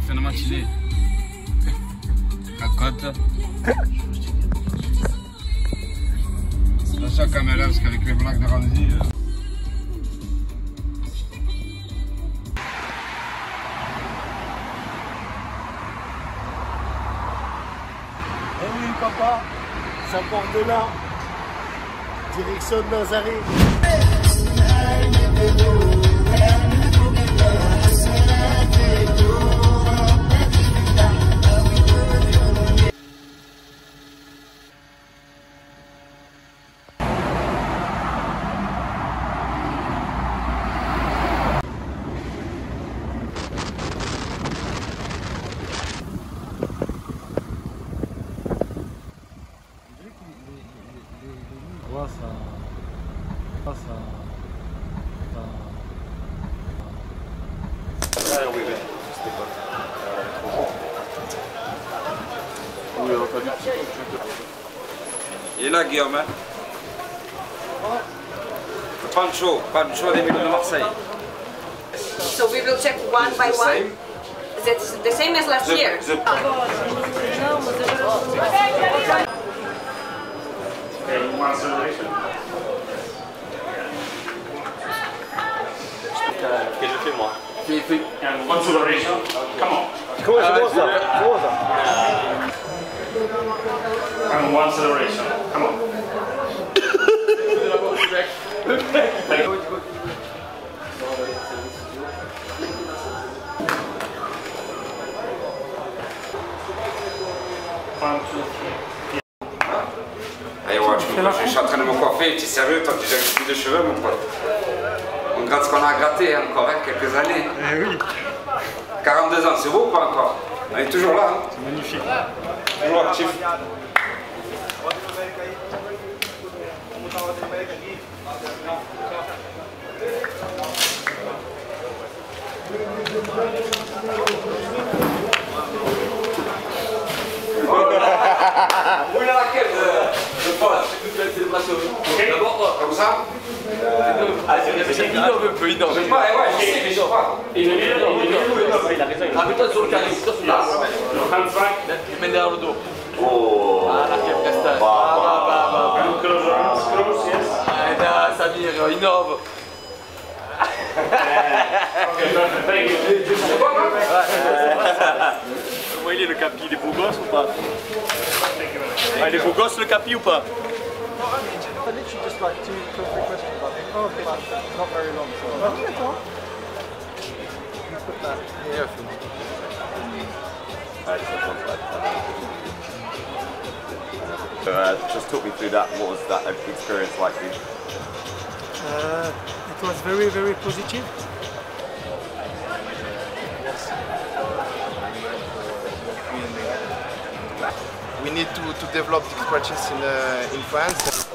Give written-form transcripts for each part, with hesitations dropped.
fait une matinée. Raconte. Attention à la caméra parce qu'avec les blagues de Ramzi. Eh oui papa, ça part de là. Direction de Nazaré. Il est là, Guillaume. Hein? Pancho des Millions de Marseille. So we will check one by one. Is it the same as last year? One celebration. Qu'est-ce que je fais moi? And one celebration. Come on. Comment c'est ça? And one celebration. Come on. One, two, three. Allez, ouais, je suis en train de me coiffer. Tu es sérieux, toi, tu as plus de cheveux, mon pote? On gratte ce qu'on a gratté encore, hein, quelques années. Eh oui. 42 ans, c'est beau ou pas encore? On est toujours là. Hein? C'est magnifique. Toujours actif. Où est laquelle de Paul? D'abord, comme ça? Ah, c'est innove un peu, innove. Je sais pas, ouais, je sais, mais je sais pas. Il a raison. Ah, mais toi sur le carré, toi sur la. Hands back. Les mains derrière le dos. Oh. Ah, là, quel prestage. And close your arms. Close, yes. Ah, là, Samir, innove. Okay, perfect. Thank you. Comment il est le capi? Il est beau gosse ou pas? Ah, il est beau gosse le capi ou pas? Literally just like two quick questions. Oh, okay, not very long. So. You put that here. Just talk me through that. What was that experience like for you? It was very, very positive. We need to develop the scratches in France.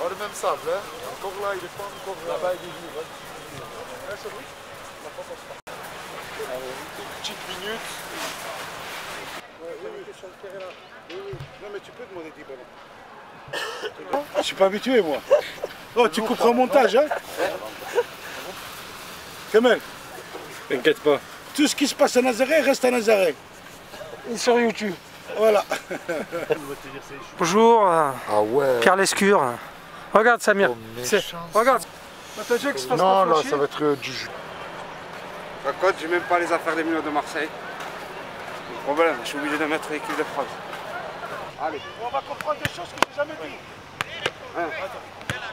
Oh, le même sable, hein? Encore là, il est pas encore là-bas, il est vivre. C'est vrai? Une petite minute. Non, mais tu peux demander 10 ballons. Je suis pas habitué moi. Oh, tu couperas au montage, hein? Kamel, t'inquiète pas. Tout ce qui se passe à Nazaré reste à Nazaré. Et sur YouTube. Voilà. Bonjour, Ah ouais. Pierre Lescure. Regarde Samir. Regarde. Non, là, ça va être du jus. Par contre, j'ai même pas les affaires des Millions de Marseille. Le problème, je suis obligé de mettre l'équipe de France. Allez. On va comprendre des choses que j'ai jamais dit. Un.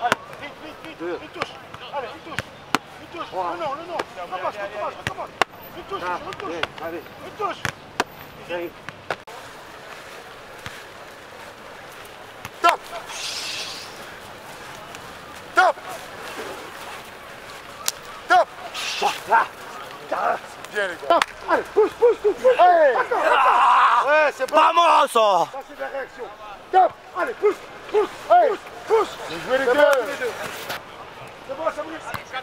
Allez, vite, il touche. Allez, il touche. Non, non. Recommence. Il touche, Allez. Il touche. 5. Top. Bien les gars. Allez, pousse. Hey. Ouais, c'est bon. Vamos! Ça c'est de la réaction. Top. Allez, pousse. Hey. Pousse. Jouez les deux. C'est bon, ça me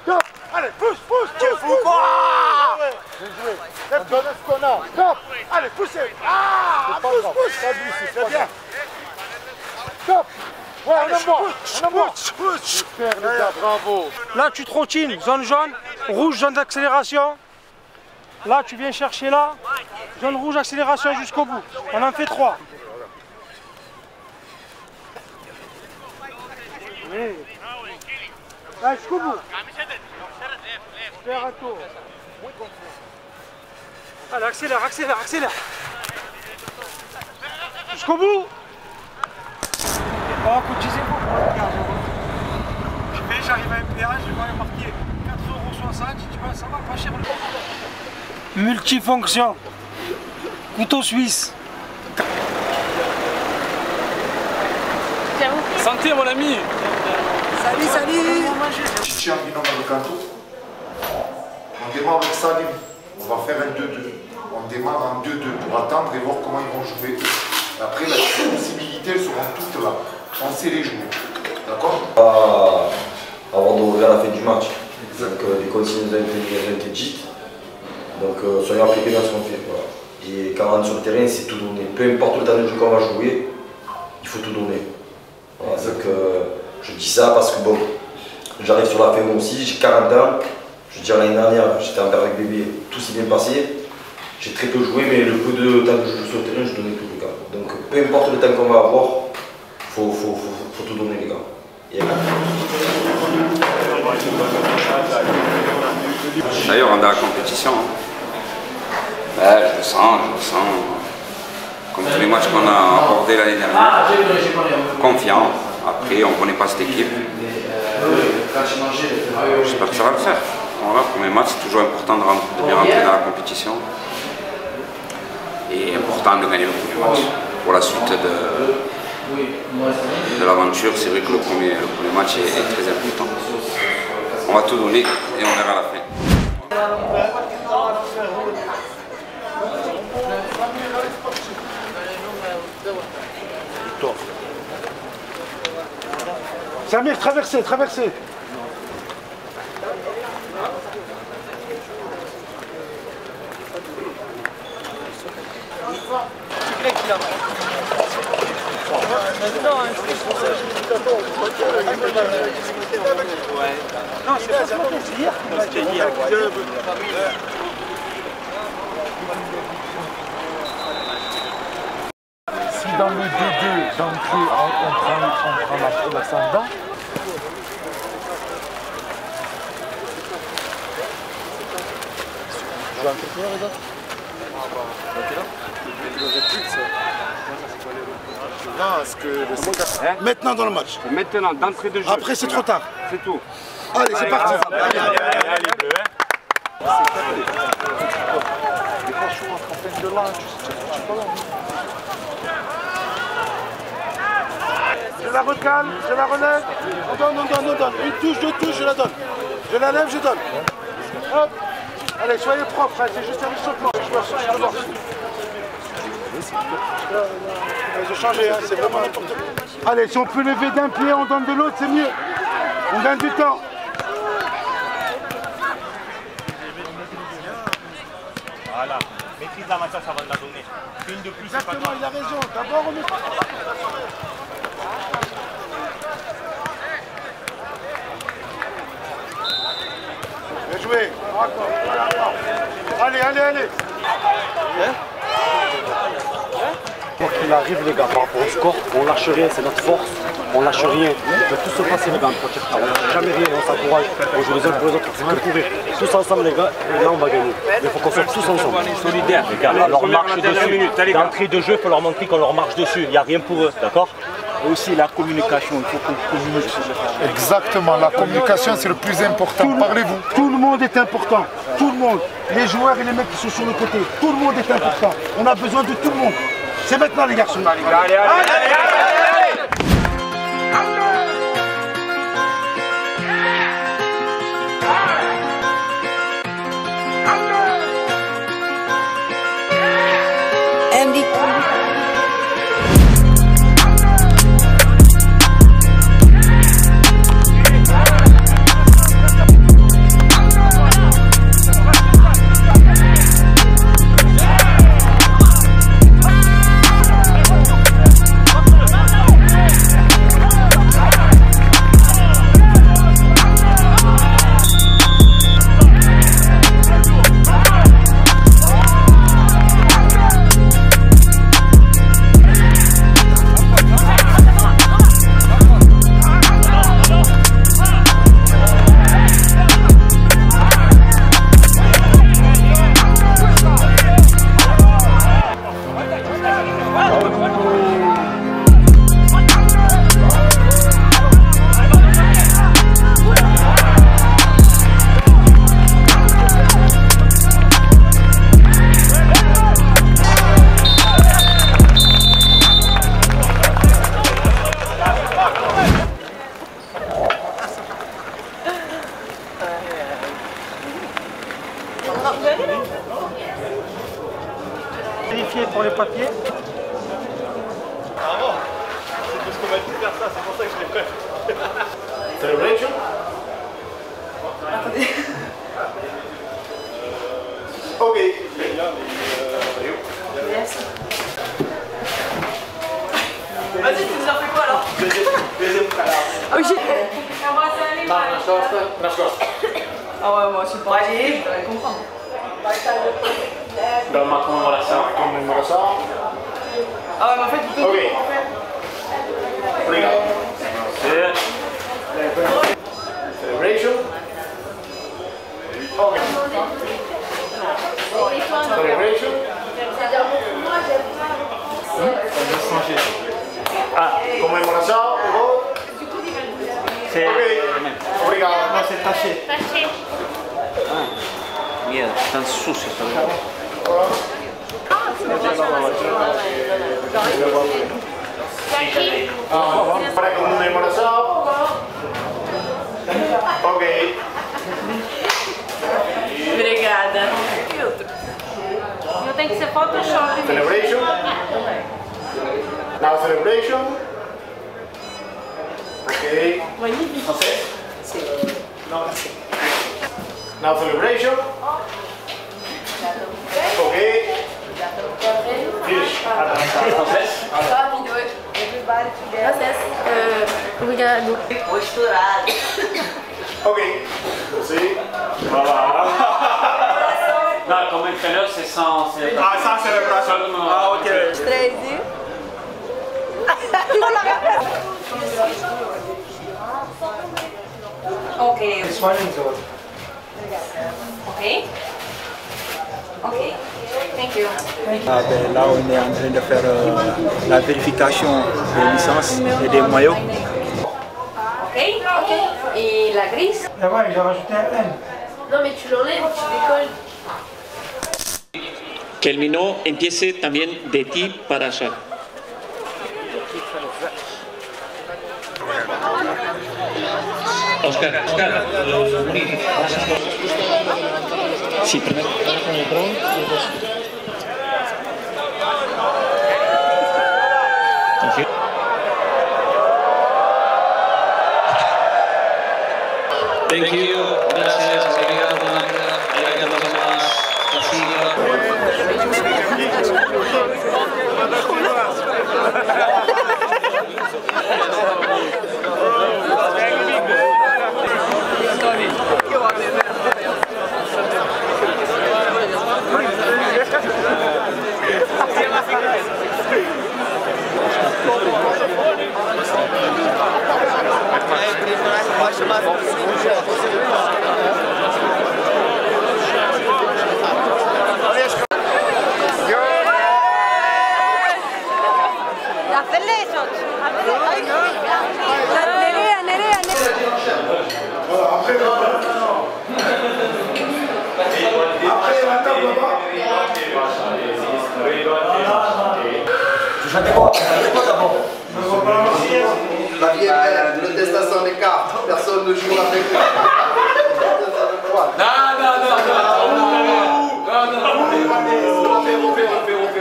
top. Allez, pousse. Tu fous quoi? Bien joué. Lève-toi, lève ton âme. Top. Allez, poussez. Ah, pousse. C'est bien. Top. Ouais, un homme. Super les gars, bravo. Là, tu trottines, zone jaune, rouge, zone d'accélération. Là, tu viens chercher là. Zone rouge, accélération jusqu'au bout. On en fait 3. Oui. Là, jusqu'au bout. Faire un tour. Allez, accélère, accélère, accélère. Jusqu'au bout. Oh, cotisez-vous. J'arrive à un péage, je vais marquer 4,60 €. Je dis, bah, ça va pas cher. Multifonction. Couteau suisse. Santé, mon ami. Salut, salut. Chichi en binôme avec Anto. On démarre avec Salim. On va faire un 2-2. On démarre en 2-2 pour attendre et voir comment ils vont jouer. Après, les possibilités seront toutes là. On sait les jouer. D'accord? Avant d'ouvrir la fin du match. Donc les consignes ont été dites. Donc soyons appliqués dans ce qu'on fait. Voilà. Et quand on rentre sur le terrain, c'est tout donner. Peu importe le temps de jeu qu'on va jouer, il faut tout donner. Voilà, donc je dis ça parce que bon, j'arrive sur la fin moi aussi, j'ai 40 ans. Je veux dire, l'année dernière, j'étais en père avec bébé, tout s'est bien passé. J'ai très peu joué, mais le peu de temps que je joue sur le terrain, je donnais tout les gars. Donc peu importe le temps qu'on va avoir, faut tout donner les gars. D'ailleurs, on est dans la compétition. Ouais, je le sens. Comme tous les matchs qu'on a abordés l'année dernière. Confiant. Après, on ne connaît pas cette équipe. J'espère que ça va le faire. Voilà, premier match, c'est toujours important de bien rentrer dans la compétition. Et important de gagner le premier match. Pour la suite de l'aventure, c'est vrai que le premier match est très important. On va tout donner et on verra à la fin. Samir, traversez. Non, c'est pas ce qu'on dit hier. Si dans le 2-2 d'entrée, on prend l'ascendant, je vais en faire les autres. Non, est-ce que le C4... Maintenant dans le match. Maintenant, d'entrée de jeu. Après, c'est trop tard. C'est tout. Allez, c'est parti. Je la recale, je la relève. On donne. Une touche, deux touches, je la donne. Je la lève, je donne. Hop. Allez, soyez propres, hein, c'est juste un échauffement. Je vais changer, hein, c'est vraiment n'importe quoi. Allez, si on peut lever d'un pied, on donne de l'autre, c'est mieux. On gagne du temps. Voilà, maîtrise la matière, ça va de la donner. Une de plus, exactement, il a raison. D'abord, on met... Bien joué. Allez. Quoi qu'il arrive les gars, par rapport au score, on lâche rien, c'est notre force, on lâche rien. On peut tous se passer les gars, on lâche jamais rien, on s'encourage, on joue les uns pour les autres, c'est que courir. Tous ensemble les gars, et là on va gagner. Mais il faut qu'on soit tous ensemble. solidaire, les gars, alors marche dessus. D'entrée de jeu, il faut leur montrer qu'on leur marche dessus, il n'y a rien pour eux, d'accord? Et aussi la communication, il faut qu'on communique sur le terrain. Exactement, la communication c'est le plus important. Parlez-vous. Tout le monde est important. Tout le monde. Les joueurs et les mecs qui sont sur le côté. Tout le monde est important. On a besoin de tout le monde. C'est maintenant les garçons. Allez. prends les papiers. Ah bon? C'est parce qu'on m'a dit de faire ça, c'est pour ça que je l'ai fait. Celebration? Attendez. Ok. Merci. Vas-y, tu nous en fais quoi alors? Deuxième cas. Ok. Ah ouais, moi je suis pas allée, je dois comprendre. Dans ma commémoration. Ah ouais, mais en fait, tu peux Ok. Regarde. Celebration. Ok. Celebration. Ah, commémoration. C'est... Ok. Regarde. Non, c'est taché. Mierda, están sucios. Para conmemoração. Ok. Obrigada. E outro? Eu tenho que ser Photoshop. Celebration. Now celebration. Ok. Magnifique. Français? Non. Now celebration. Ok. Finish. Français? Obrigado. Posturado. Ok. Merci. Voilà. Non, comme entraîneur, c'est sans... Ah, sans célébration. Ah, ok. 3 e... Ok. Ok. Ok. Thank you. Ah ben, là, on est en train de faire la vérification des licences et des maillots. Ok. Ok. Et la grise? Ah ouais, j'ai rajouté un N. Non, mais tu l'enlèves, tu décolles. Que el Minot empiece también de ti para allá. Oscar, unir esas cosas. Sí, primero. Thank you. Gracias. La vie est belle, le destin s'en écarte, personne ne joue avec nous.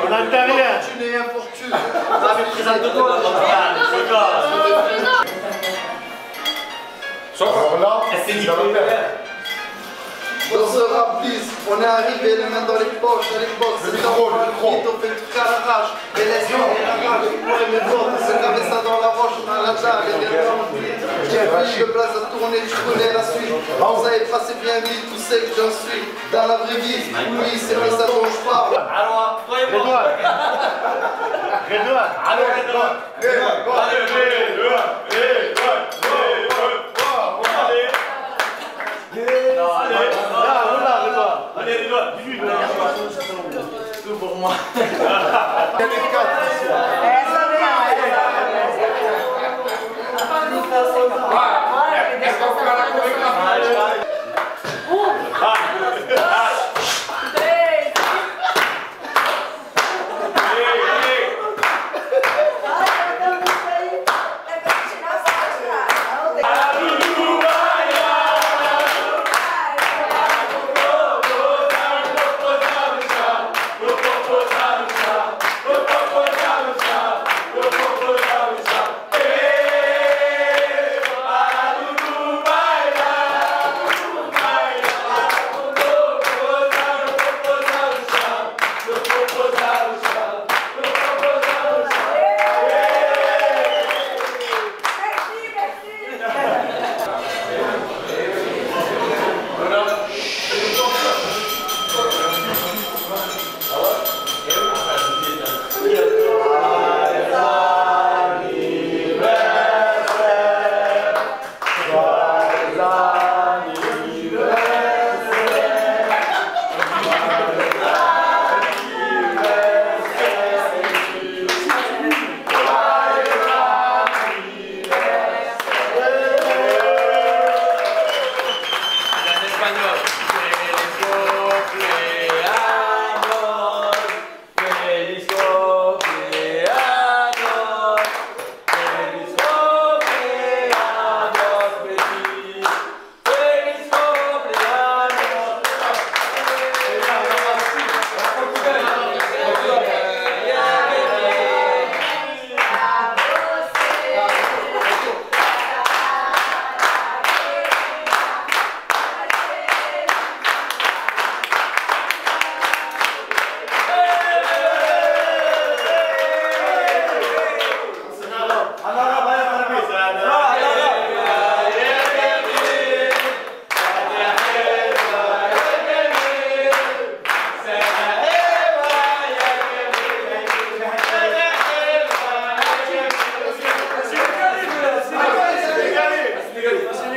On intervient. Fortune et infortune. Vous avez pris un de toi. Dans ce rap, please, on est arrivé les mains dans les poches, dans les box, c'est dans le vite, on fait le truc à l'arrache, mais laisse-moi la rage, pour les méthodes, c'est gravé ça dans la roche, on a la dalle, et bien dans le vide. J'ai plus de place à tourner, tu connais la suite. Vous avez passé bien vite, tout c'est que j'en suis. Dans la vraie vie, oui, c'est bien ça dont je parle. Alors, toi et moi. Redouane. Allez, Redouane. Tout pour moi.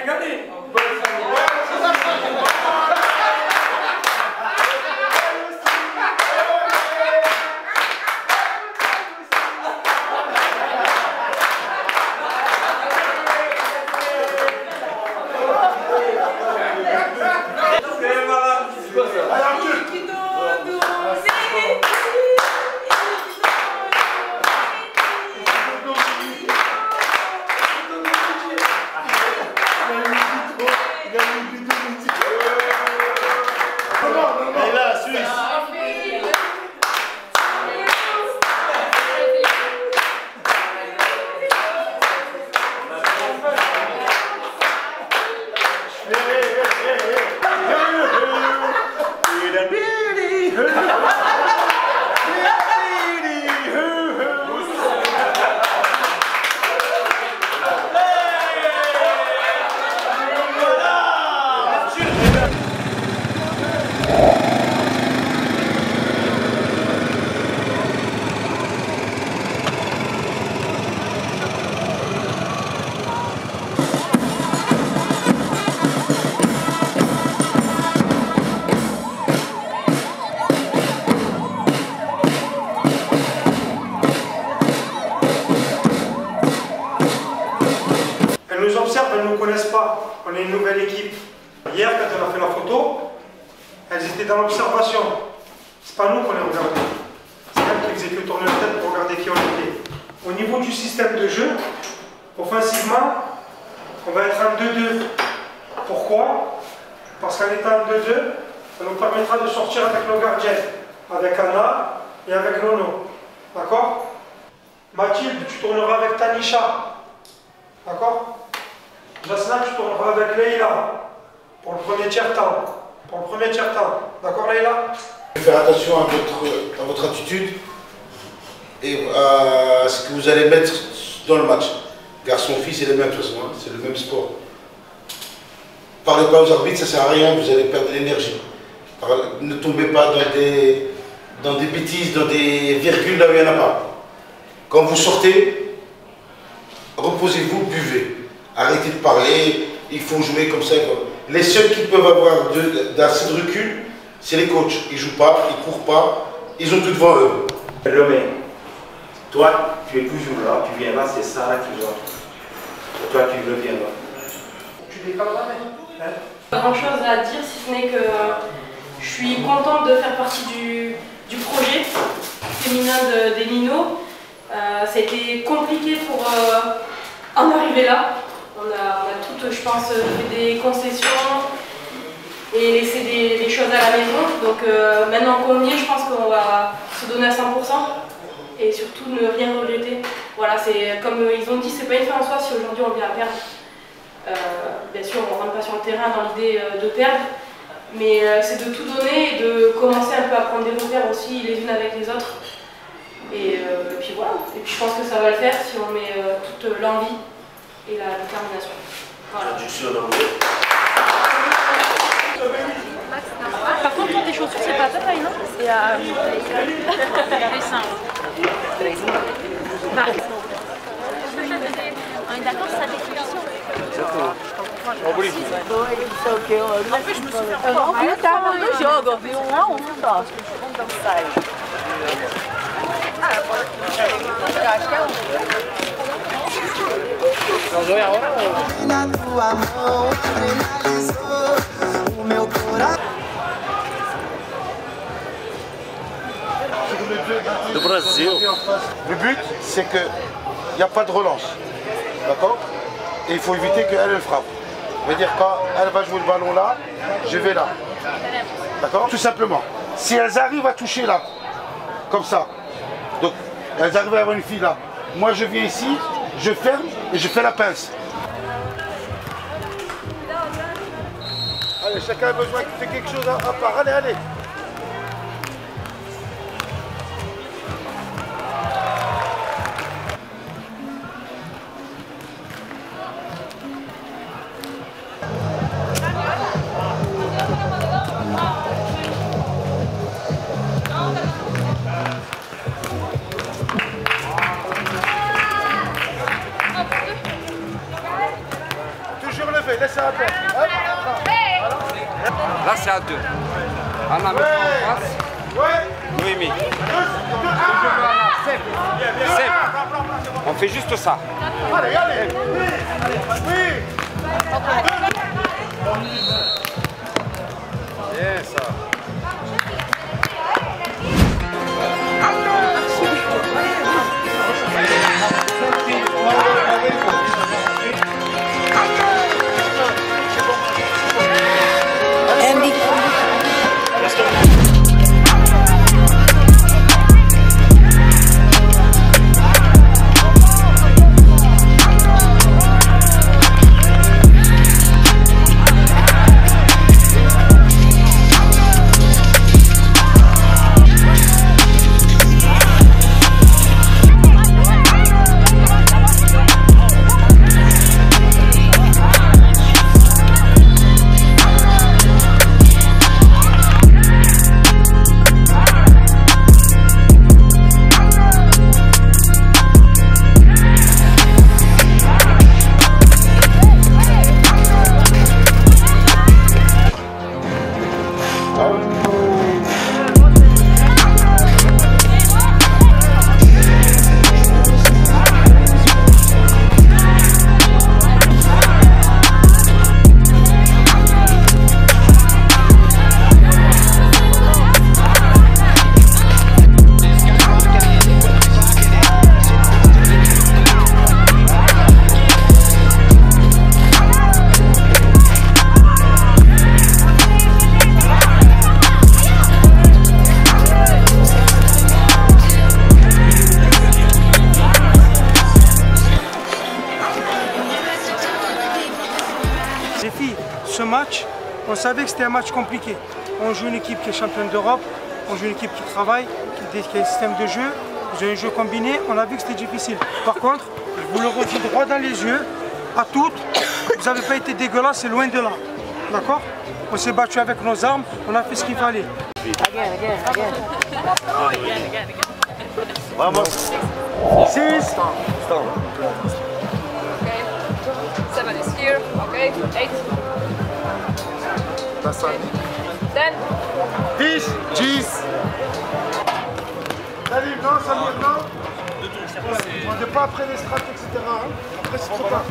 j'ai gagné. Elles nous observent, elles ne nous connaissent pas. On est une nouvelle équipe. Hier, quand on a fait la photo, elles étaient dans l'observation. C'est pas nous qu'on les regardait. C'est elles qui faisaient que tourner la tête pour regarder qui on était. Au niveau du système de jeu, offensivement, on va être en 2-2. Pourquoi? Parce qu'en étant en 2-2, ça nous permettra de sortir avec nos gardiens, avec Anna et avec Nono. D'accord? Mathilde, tu tourneras avec Tanisha. D'accord? Jasna, tu tourneras avec Leïla pour le premier tiers-temps. D'accord, Leïla? Faire attention à votre attitude et à ce que vous allez mettre dans le match. Garçon-fille, c'est le même de toute façon, hein, c'est le même sport. Parlez pas aux arbitres, ça sert à rien, vous allez perdre de l'énergie. Ne tombez pas dans des bêtises, dans des virgules là où il n'y en a pas. Quand vous sortez, reposez-vous, buvez. Arrêtez de parler, il faut jouer comme ça. Les seuls qui peuvent avoir assez de recul, c'est les coachs. Ils ne jouent pas, ils ne courent pas, ils ont tout devant eux. Lomé, toi, tu es toujours là, tu viens là, c'est ça là qui joue. Toi, tu reviens là. Tu décales jamais. Hein? Pas grand chose à dire si ce n'est que je suis contente de faire partie du projet féminin des Minots. Ça a été compliqué pour en arriver là. On a toutes, je pense, fait des concessions et laissé des choses à la maison. Donc maintenant qu'on y est, je pense qu'on va se donner à 100% et surtout ne rien regretter. Voilà, c'est comme ils ont dit, c'est pas une fin en soi si aujourd'hui on vient à perdre. Bien sûr, on ne rentre pas sur le terrain dans l'idée de perdre, mais c'est de tout donner et de commencer un peu à prendre des repères aussi les unes avec les autres. Et puis voilà, et puis je pense que ça va le faire si on met toute l'envie et la détermination. Voilà. Par contre, tes chaussures, c'est pas ta taille, non? C'est à... On est d'accord, c'est sa définition. En plus, je me souviens pas. En plus, tá no jogo, viu? 1 a 1 só. Vamos dar um sai. Eu acho que é 1. Não joga agora ou? Na tua mão, adrenalizou o meu coração. Le Brésil. Le but, c'est qu'il n'y a pas de relance. D'accord? Et il faut éviter qu'elle frappe. Ça veut dire quand elle va jouer le ballon là, je vais là. D'accord? Tout simplement. Si elles arrivent à toucher là, comme ça, donc elles arrivent à avoir une fille là, moi je viens ici, je ferme et je fais la pince. Allez, chacun a besoin de faire quelque chose à part. Allez, allez. Toujours levé, laisse à terre. Là, c'est à 2. Anna, mets-toi en face. Noémie. Seb. On fait juste ça. Allez, allez. Oui. Bien ça. Les filles, ce match, on savait que c'était un match compliqué. On joue une équipe qui est championne d'Europe, on joue une équipe qui travaille, qui a un système de jeu, vous avez un jeu combiné, on a vu que c'était difficile. Par contre, je vous le redis droit dans les yeux, à toutes, vous n'avez pas été dégueulasse, c'est loin de là. D'accord? On s'est battu avec nos armes, on a fait ce qu'il fallait. Vamos. 6. Okay. 7 is here. Okay. 8. That's right. 10. 10. 10. Salut, non, Samir, non. On n'est pas après les strates, etc. Hein. Après, c'est trop tard.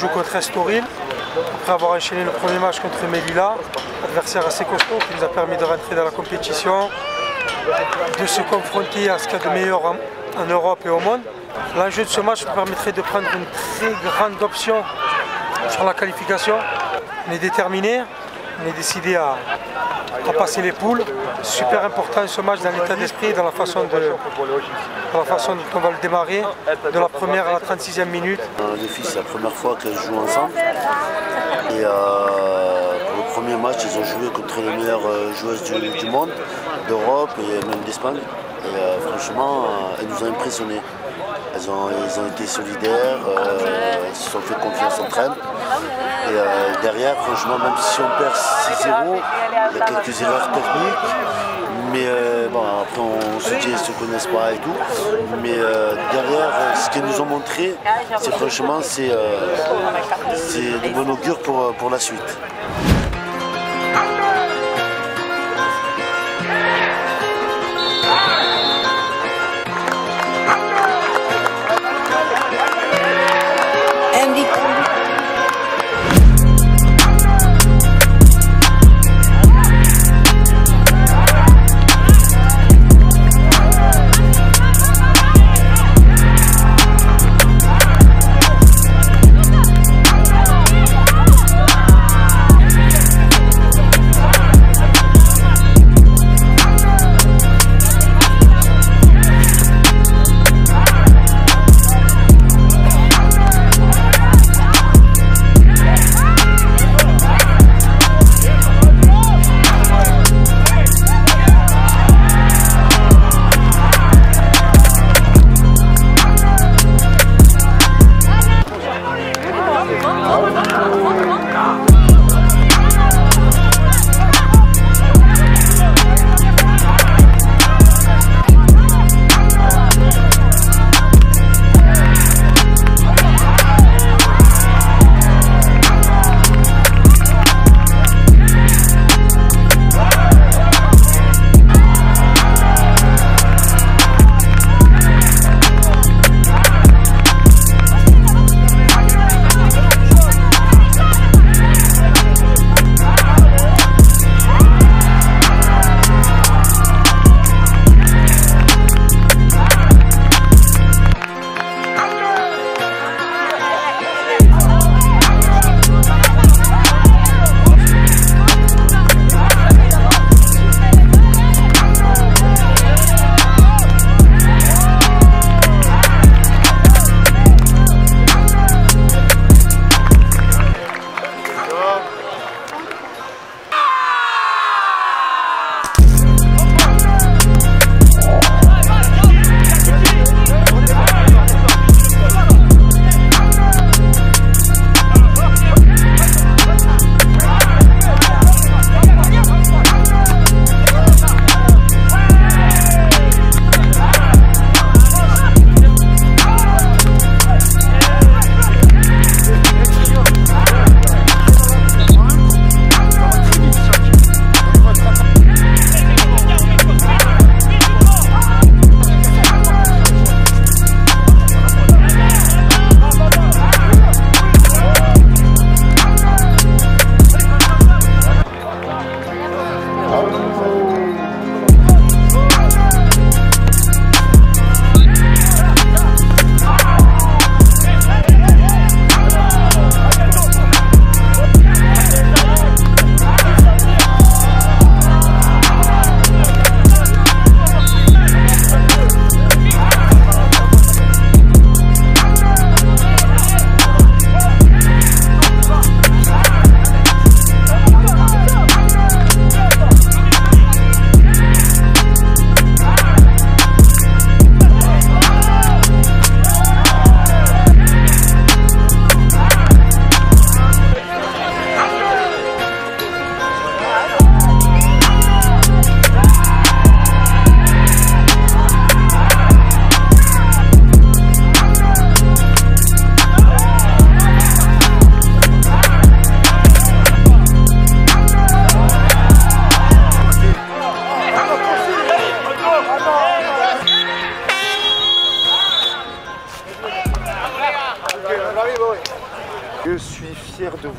joue contre Estoril, après avoir enchaîné le premier match contre Melilla, adversaire assez costaud qui nous a permis de rentrer dans la compétition, de se confronter à ce qu'il y a de meilleur en Europe et au monde. L'enjeu de ce match nous permettrait de prendre une très grande option sur la qualification. On est déterminé, on est décidé à passer les poules. Super important ce match dans l'état d'esprit, dans la façon dont on va le démarrer, de la première à la 36e minute. Les filles, c'est la première fois qu'elles jouent ensemble. Et pour le premier match, ils ont joué contre les meilleures joueuses du monde, d'Europe et même d'Espagne. Et franchement, elles nous ont impressionnés. Elles ont été solidaires, elles se sont fait confiance entre elles. Et derrière, franchement, même si on perd 6-0, il y a quelques erreurs techniques. Mais bon, après, on se dit, elles ne se connaissent pas et tout. Mais derrière, ce qu'elles nous ont montré, c'est franchement, c'est de bon augure pour la suite. suis fier de vous.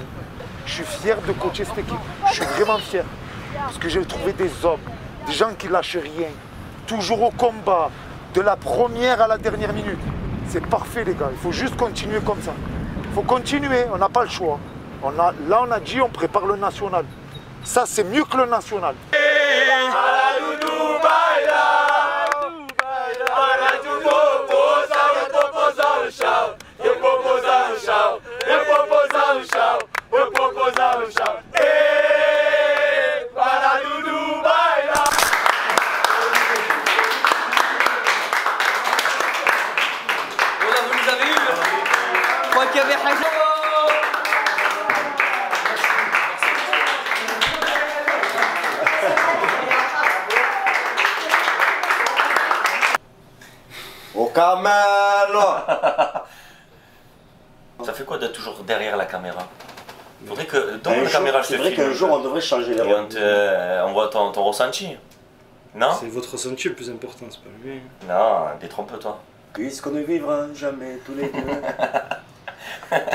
Je suis fier de coacher cette équipe. Je suis vraiment fier. Parce que j'ai trouvé des hommes, des gens qui lâchent rien. Toujours au combat, de la première à la dernière minute. C'est parfait les gars, il faut juste continuer comme ça. Il faut continuer, on n'a pas le choix. Là on a dit on prépare le national. Ça c'est mieux que le national. Au Carmelo. Ça fait quoi d'être toujours derrière la caméra? Il faudrait que dans la caméra je te filme. C'est vrai qu'un jour on devrait changer les rôles. On voit ton ressenti. Non? C'est votre ressenti le plus important, c'est pas le mien. Non, détrompe-toi. Puisqu'on ne vivra jamais tous les deux.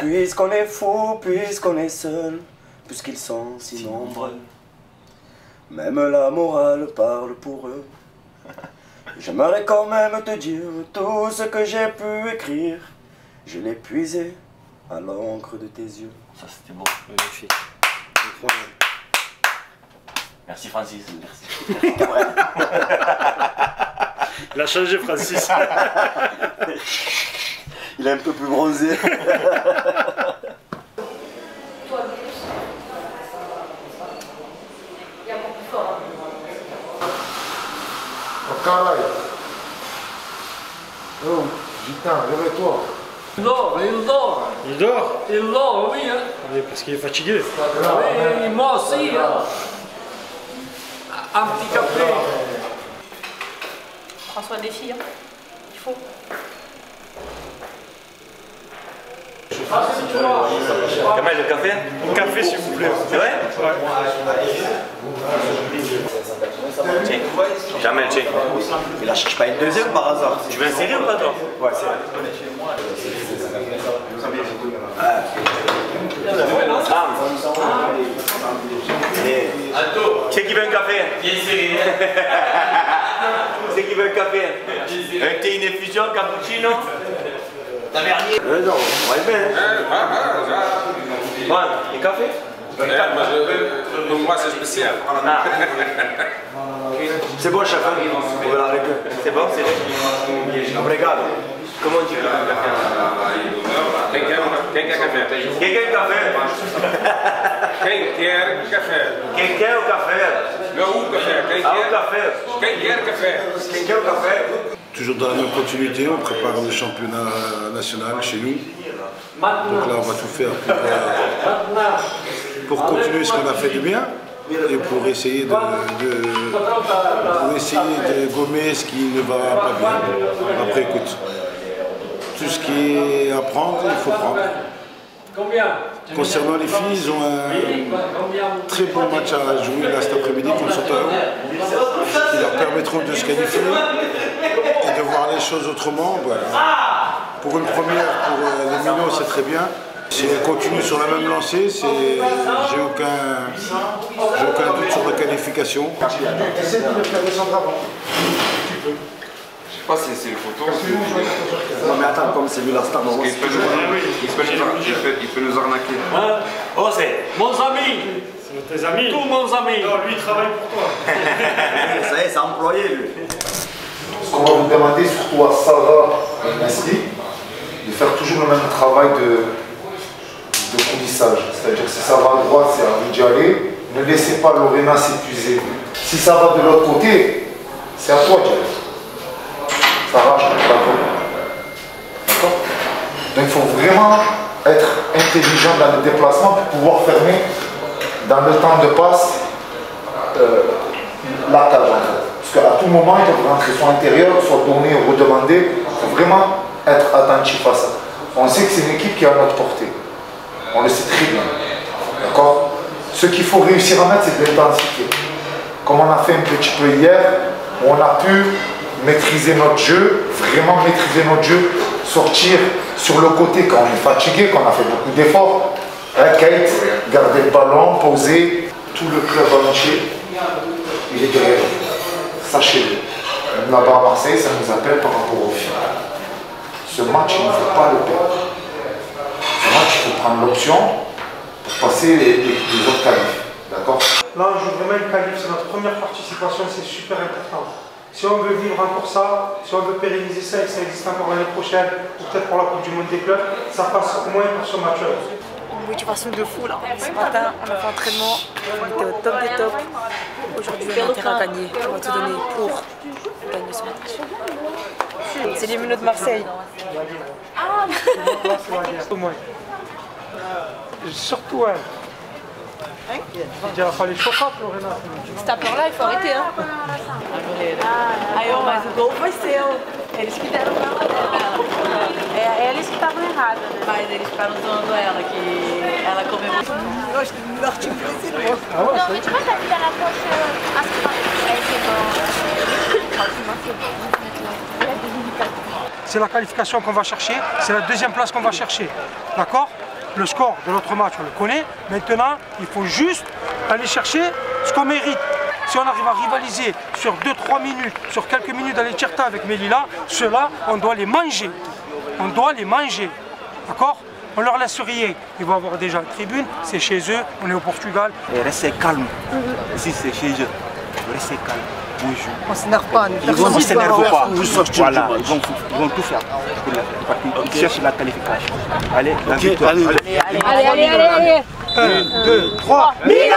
Puisqu'on est fou, puisqu'on est seul, puisqu'ils sont si nombreux. Même la morale parle pour eux. J'aimerais quand même te dire tout ce que j'ai pu écrire. Je l'ai puisé à l'encre de tes yeux. Ça c'était beau. Magnifique. Incroyable. Merci Francis. Merci. Il a changé Francis. Il est un peu plus bronzé. Caralho. Oh, Gitan, réveille-toi. Il dort. Il dort? Il dort, oui. Hein. Oui, parce qu'il est fatigué. Oui, moi aussi. Hein. Un petit café. Prends soin des filles, hein. Il faut. Kamel, le café? Un café s'il vous plaît. C'est vrai? Tiens, Jamel, tiens. Il la cherche pas une deuxième par hasard. Tu veux insérer ou pas toi? Ouais, c'est vrai. C'est qui veut un café? C'est qui veut un café? Un thé, une infusion, cappuccino? Tavernier? Non, ouais, Bon, un café? Pour moi c'est spécial. C'est bon chef, on verra avec eux. C'est bon, c'est bon. Obrigado. Comment on dit le café? Quelqu'un café. Quelqu'un café? Quem café? Quelqu'un au café? Não, café. Ah, au café. Quem quer café? Quelqu'un au café? Toujours dans la même continuité, on prépare le championnat national chez nous. Donc là, on va tout faire pour continuer ce qu'on a fait de bien et pour essayer de gommer ce qui ne va pas bien. Après, écoute, tout ce qui est à prendre, il faut prendre. Concernant les filles, ils ont un très bon match à jouer là cet après-midi contre Sotoyo, qui leur permettront de se qualifier et de voir les choses autrement. Voilà. Pour une première, pour les minots, c'est très bien. Si elles continuent sur la même lancée, j'ai aucun doute sur la qualification. Essaye de le faire descendre avant. Je sais pas si c'est le photo. Non mais attends, comme c'est vu la star, Il peut nous arnaquer. Hein? Oh, c'est Mon ami. C'est tes amis. Tous mon ami. Non, lui il travaille pour toi. Ça y est, c'est employé lui. Ce qu'on va vous demander, surtout à Sarah et Nasri, de faire toujours le même travail de coulissage. C'est-à-dire que si ça va à droite, c'est à vous d'y aller. Ne laissez pas Lorena s'épuiser. Si ça va de l'autre côté, c'est à toi d'y aller. Sarah, je ne peux pas. D'accord? Donc il faut vraiment être intelligent dans le déplacement pour pouvoir fermer dans le temps de passe la cage en fait. Parce qu'à tout moment, ils peuvent rentrer soit intérieur, soit donner ou redemander. Il faut vraiment être attentif à ça. On sait que c'est une équipe qui est à notre portée. On le sait très bien. D'accord? Ce qu'il faut réussir à mettre, c'est de l'intensité. Comme on a fait un petit peu hier, où on a pu maîtriser notre jeu, vraiment maîtriser notre jeu, sortir sur le côté quand on est fatigué, quand on a fait beaucoup d'efforts, Kate, gardez le ballon, posez. Tout le club entier, il est derrière vous. Sachez-le. Même là-bas à Marseille, ça nous appelle par rapport au film. Ce match, il ne faut pas le perdre. Ce match, il faut prendre l'option pour passer les autres qualifs. D'accord? Là, on joue vraiment une qualif, c'est notre première participation, c'est super important. Si on veut vivre encore ça, si on veut pérenniser ça et que ça existe encore l'année prochaine, ou peut-être pour la Coupe du Monde des clubs, ça passe au moins par ce match-là. Une motivation de fou là. Ce matin, on a fait entraînement, on était au top des tops. Aujourd'hui, on a intérêt à gagner. On va tout donner pour gagner ce match. C'est les minutes de Marseille. Surtout, hein. Já falei chocar pro Renato. Você tá por lá e fora inteiro. Aí, mas o gol foi seu. Eles que deram pra ela. É eles que estavam errados, né? Mas eles ficaram zoando ela, que ela comemorou. Eu acho que o melhor time foi esse novo. Non, mais tu vois, t'as vu dans la poche C'est la qualification qu'on va chercher, c'est la deuxième place qu'on va chercher. D'accord? Le score de notre match, on le connaît. Maintenant, il faut juste aller chercher ce qu'on mérite. Si on arrive à rivaliser sur 2-3 minutes, sur quelques minutes d'aller chercher avec Melilla, ceux-là, on doit les manger. On doit les manger. D'accord? On leur laisse rien. Ils vont avoir déjà une tribune, c'est chez eux, on est au Portugal. Et restez calme. Ici, c'est chez eux. Restez calme. Bonjour. On s'énerve pas. Ils ne s'énervent pas. Voilà, ils vont tout faire. Ils cherchent la qualification. Allez, la victoire. Allez. 1, 2, 3. Milan!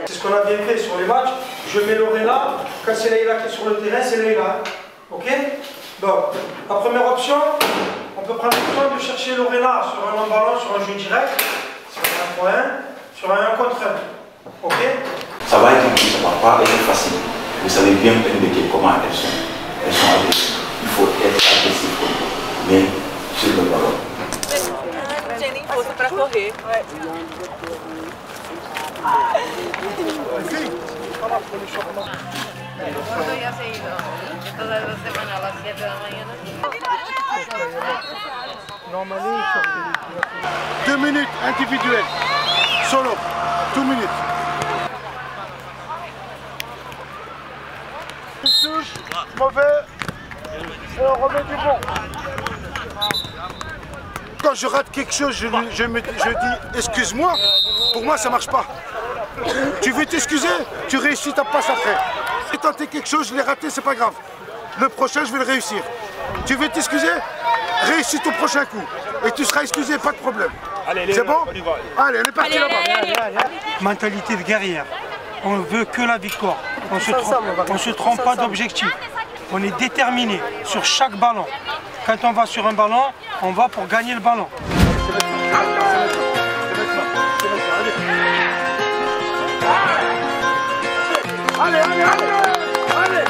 C'est ce qu'on a bien fait sur les matchs. Je mets Lorena, quand c'est Leïla qui est sur le terrain, c'est Leïla. Ok? Donc, la première option, on peut prendre l'option de chercher Lorena sur un long-ballon, sur un jeu direct, sur un 1 sur un 1 contre 1. Ok? Ça va être compliqué, ça ne va pas être facile. Vous savez bien comment elles sont. Elles sont agressives. Il faut être agressif comme eux. Mais sur le ballon. Não tinha nem força pra correr. Quando ia sair, toda semana às 7 da manhã. 2 minutes individuelles. Solo. 2 minutes. Touche, mauvais, et on remet du bon. Quand je rate quelque chose, je dis excuse-moi. Pour moi, ça marche pas. Tu veux t'excuser, tu réussis ta passe après. J'ai tenté quelque chose, je l'ai raté, c'est pas grave. Le prochain, je vais le réussir. Tu veux t'excuser, réussis ton prochain coup. Et tu seras excusé, pas de problème. C'est bon? Allez, on est parti là-bas. Mentalité de guerrière. On veut que la victoire. On ne se trompe pas d'objectif. On est déterminé sur chaque ballon. Quand on va sur un ballon, on va pour gagner le ballon. Allez, allez, allez, allez.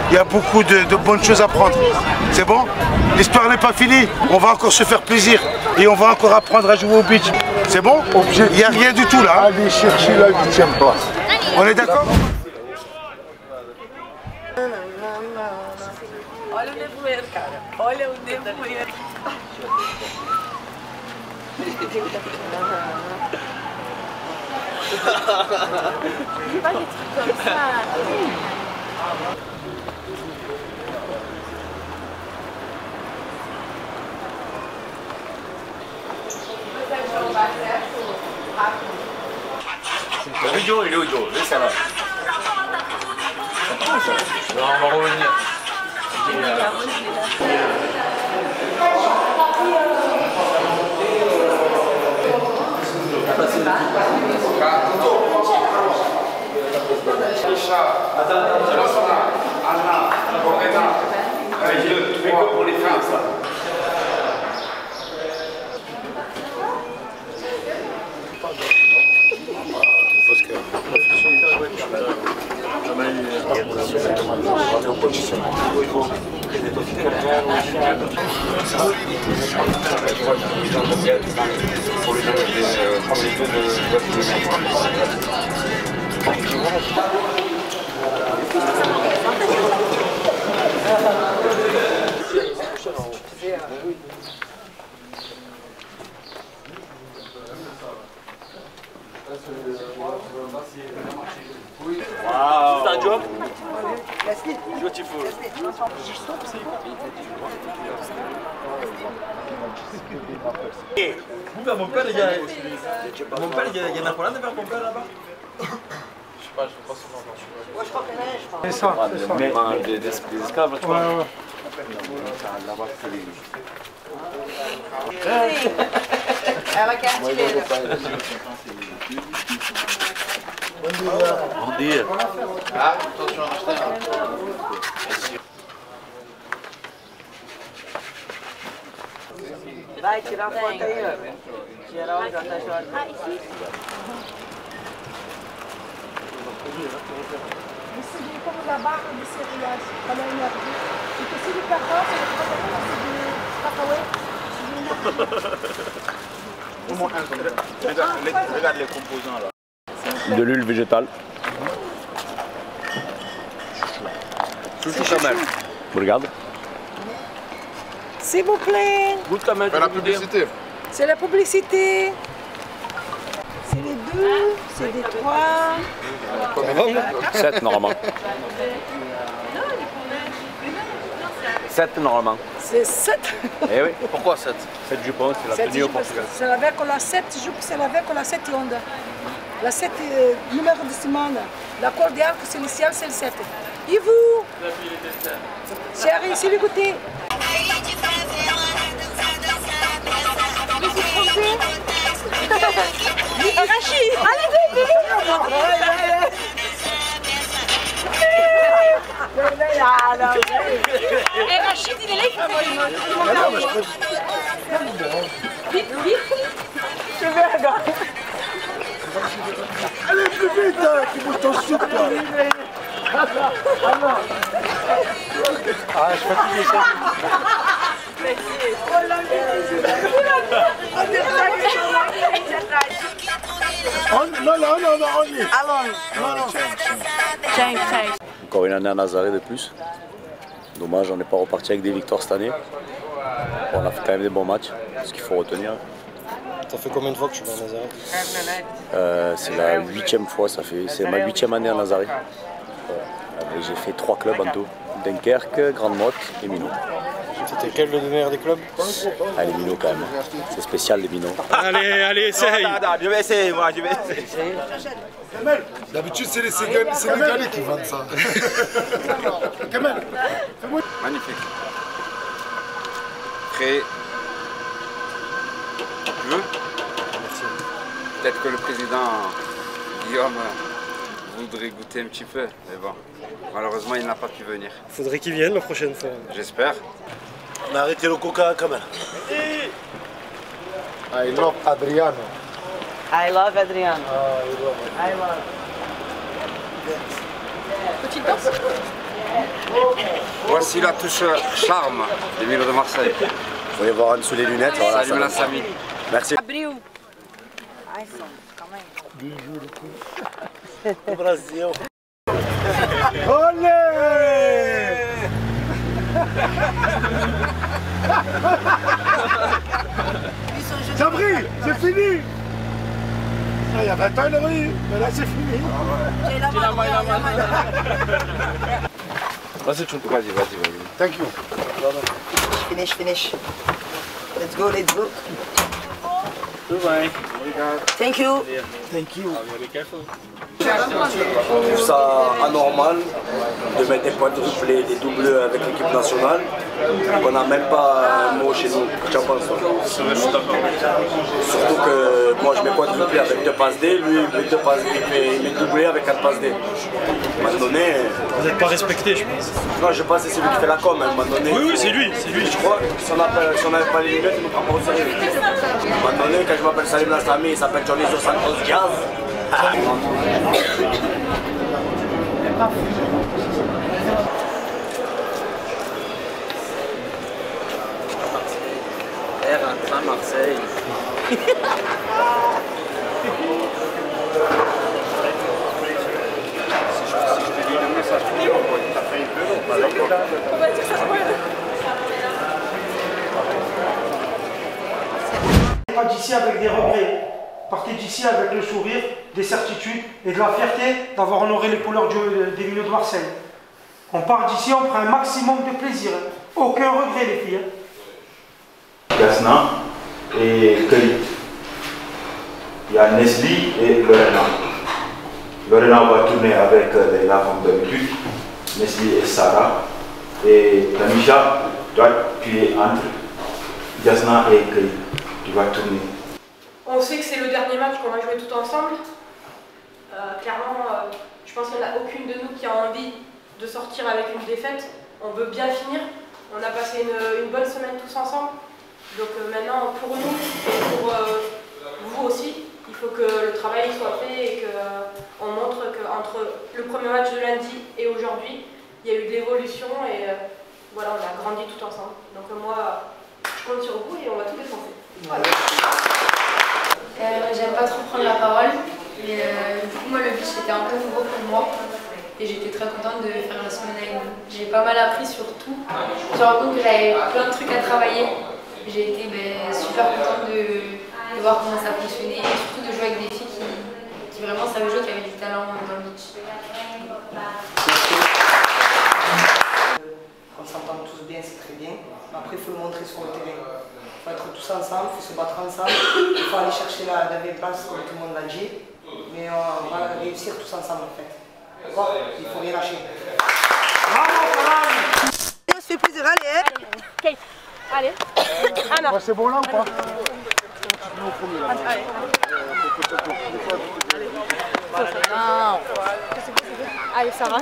Il y a beaucoup de bonnes choses à prendre. C'est bon? L'histoire n'est pas finie. On va encore se faire plaisir. Et on va encore apprendre à jouer au beach. C'est bon? Il n'y a rien du tout là. Allez chercher la 8e place. On est d'accord? Olha o nevoeiro, cara. Olha o nevoeiro. Pas des trucs comme ça. Il est où, Joe? Laisse-la là. On va revenir. Pour les femmes, ça. Wow. C'est un job? Beautiful. Mon père, il y a un Napoléon de faire mon père là-bas? Je sais pas, je sais pas si on je crois que c'est ça, c'est ça. Mais des esclaves, tu vois. Ouais. Ela quer artilheira. Bom dia. Ah, Vai tirar foto aí, ó. Geral já tá chorando. Décider comme la barre de céréales pendant une heure. Et que si le cacao, c'est le cacao, Regarde les composants là. De l'huile végétale. Chouchou quand même. Vous regardez? S'il vous plaît. Goûte quand même. Fais la publicité. C'est la publicité. C'est les 2, c'est des 3. 7 normalement. 7 normalement. C'est 7. Eh oui. Pourquoi 7? 7 jupons, c'est la tenue au Portugal. C'est la verre qu'on a 7 jupes, c'est la verre qu'on a 7 ondes. La 7 numéro de semaine. L'accord d'arc, c'est initial, c'est le 7. Et vous? Chérie, c'est le goûter. Rachid, allez, et Rachid, il est là, il fait vite, vite. Je vais regarder. Allez plus vite, tu bouges ton soupe, toi. Ah, je suis fatigué, ça. Non, on y est. Allons. Encore une année à Nazaré de plus. Dommage, on n'est pas reparti avec des victoires cette année. Bon, on a fait quand même des bons matchs, ce qu'il faut retenir. Ça fait combien de fois que tu vas à Nazaré? C'est la 8e fois, c'est ma 8e année à Nazaré. J'ai fait 3 clubs en tout. Dunkerque, Grande Motte et Minot. C'était quel le meilleur des clubs? Allez, Minot quand même. C'est spécial les Minots. Allez, essaye. Je vais essayer, moi, je vais essayer. D'habitude, c'est les Sénégalais qui vendent ça. Magnifique. Prêt. Tu veux? Merci. Peut-être que le président Guillaume voudrait goûter un petit peu, mais bon, malheureusement il n'a pas pu venir. Faudrait qu'il vienne la prochaine fois. J'espère. On a arrêté le coca quand même. I love Adriano. I love Adriano. I love. Petite danse. Voici la touche charme des Milo de Marseille. Vous pouvez voir en dessous les lunettes. Voilà, salut la Samy. Merci. Abriu. Bijou le coup. Au Brasil. Olé! Jabri, c'est fini! Ah, il y a 20 ans, il aurait eu, mais là c'est fini. J'ai la main. Vas-y, vas-y. Thank you. Finish. Let's go. Goodbye. Thank you. Thank you. Je trouve ça anormal de mettre des quadruplés, des doubleux avec l'équipe nationale. On n'a même pas un mot chez nous. Tu en penses toi? Surtout que moi je mets quadruplé avec 2 passes D, lui il met 2 passes D, il met doublé avec 4 passes D. À un moment donné. Vous n'êtes pas respecté, je pense. Non, je pense que c'est lui qui fait la com à un moment donné. Oui, c'est lui. Je crois que si on n'avait pas les lunettes, il ne nous prend pas au sérieux. À un moment donné, quand je m'appelle Salim Laslami, il s'appelle Johnny 71 Diaz. Rentre à Marseille. Pas d'ici avec des regrets. Partez d'ici avec le sourire, des certitudes et de la fierté d'avoir honoré les couleurs des Minots de Marseille. On part d'ici, on prend un maximum de plaisir. Aucun regret les filles. Yasna et Kelly. Il y a Nesli et Lorena. Lorena va tourner avec la femme d'habitude, Nesli et Sarah. Et Tamisha, toi tu es entre Yasna et Kelly. Tu vas tourner. On sait que c'est le dernier match qu'on va jouer tout ensemble. Clairement, je pense qu'il n'y en a aucune de nous qui a envie de sortir avec une défaite. On veut bien finir. On a passé une bonne semaine tous ensemble. Donc maintenant, pour nous et pour vous aussi, il faut que le travail soit fait et qu'on montre qu'entre le premier match de lundi et aujourd'hui, il y a eu de l'évolution et voilà, on a grandi tout ensemble. Donc moi, je compte sur vous et on va tout défoncer. Voilà. J'aime pas trop prendre la parole, mais du coup moi le beach c'était un peu nouveau pour moi et j'étais très contente de faire la semaine avec vous. J'ai pas mal appris sur tout, je me suis rendu compte que j'avais plein de trucs à travailler. J'ai été super contente de voir comment ça fonctionnait et surtout de jouer avec des filles qui vraiment savaient jouer, qui avaient du talent dans le beach. s'entend tous bien, c'est très bien. Mais après, il faut le montrer sur le terrain. Il faut être tous ensemble, il faut se battre ensemble. Il faut aller chercher la 9e place, comme tout le monde l'a dit. Mais on va réussir tous ensemble, en fait. D'accord? Il ne faut rien lâcher. On se fait plaisir, allez. Kate, allez. Anna. C'est bon là ou pas? Allez. Allez, ça va.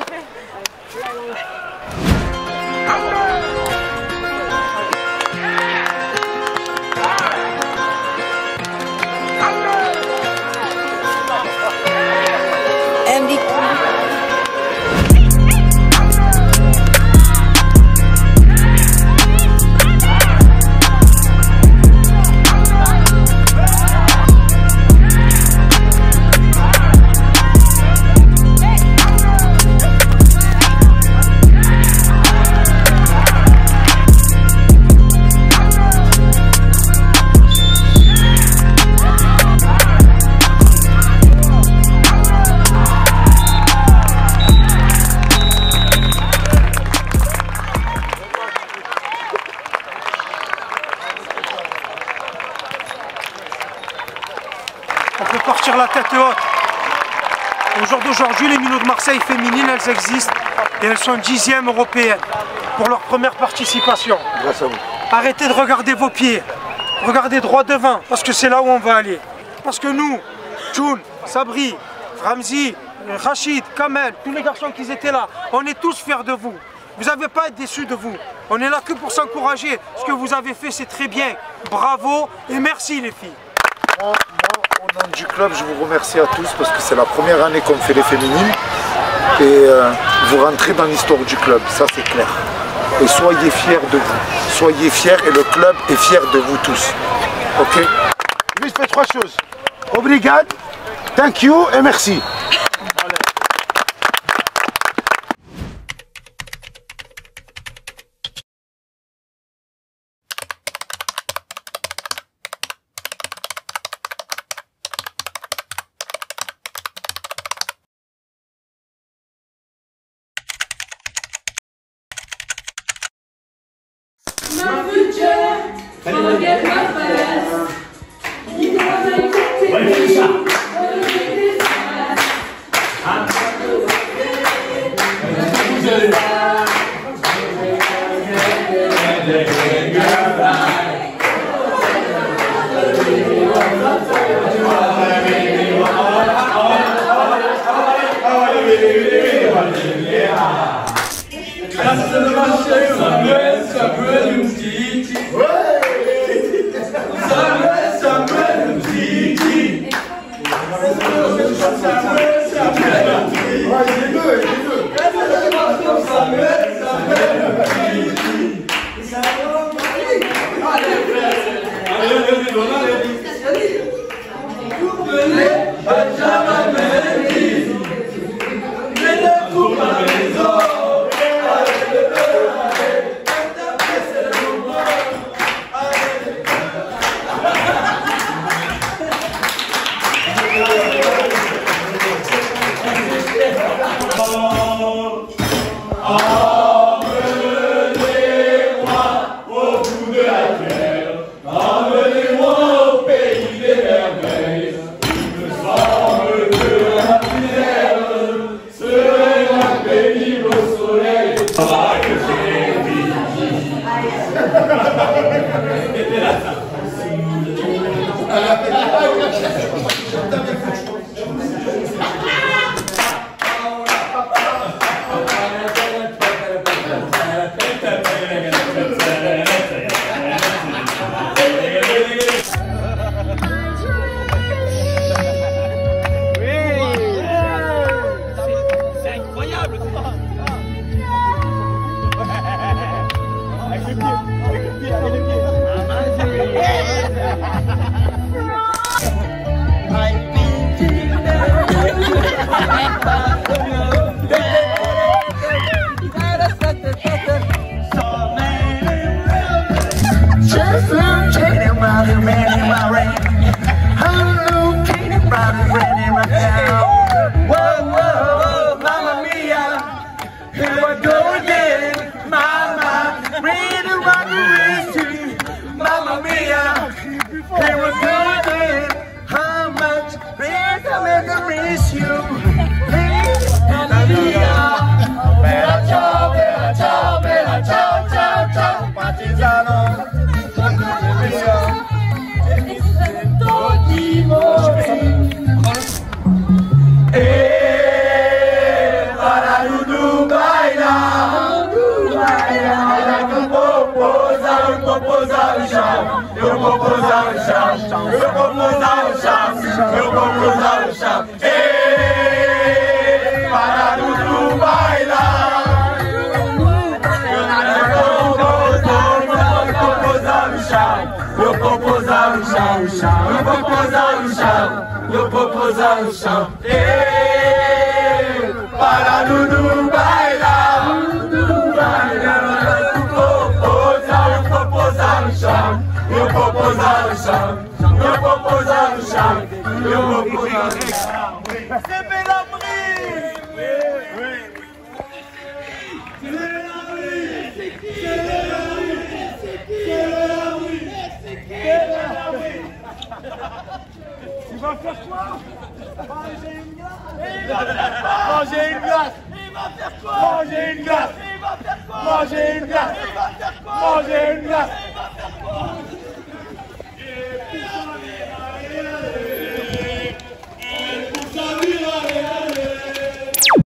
On peut partir la tête haute. Au jour d'aujourd'hui, les Minots de Marseille féminines, elles existent et elles sont 10e européennes pour leur première participation. Grâce à vous. Arrêtez de regarder vos pieds. Regardez droit devant parce que c'est là où on va aller. Parce que nous, Tchoun, Sabri, Ramzi, Rachid, Kamel, tous les garçons qui étaient là, on est tous fiers de vous. Vous n'avez pas à être déçus de vous. On est là que pour s'encourager. Ce que vous avez fait, c'est très bien. Bravo et merci les filles. Moi, au nom du club, je vous remercie à tous parce que c'est la première année qu'on fait les féminines et vous rentrez dans l'histoire du club, ça c'est clair. Et soyez fiers de vous, soyez fiers et le club est fier de vous tous. Ok? Lui, il fait 3 choses. Obrigado, thank you et merci. Whoa, whoa, mamma mia, here I go again, my, propose un charme, je propose un charme, je propose un charme. Et para nous baila. Je propose un charme, je propose un charme, je propose un charme. Et para nous baila. Je propose un charme, je propose un charme, je propose un charme. C'est Bellabri! Tu vas faire quoi? Manger une glace? Manger une glace! Il va faire quoi? Manger une glace! Il va faire quoi? Manger une glace! Il va faire quoi? Manger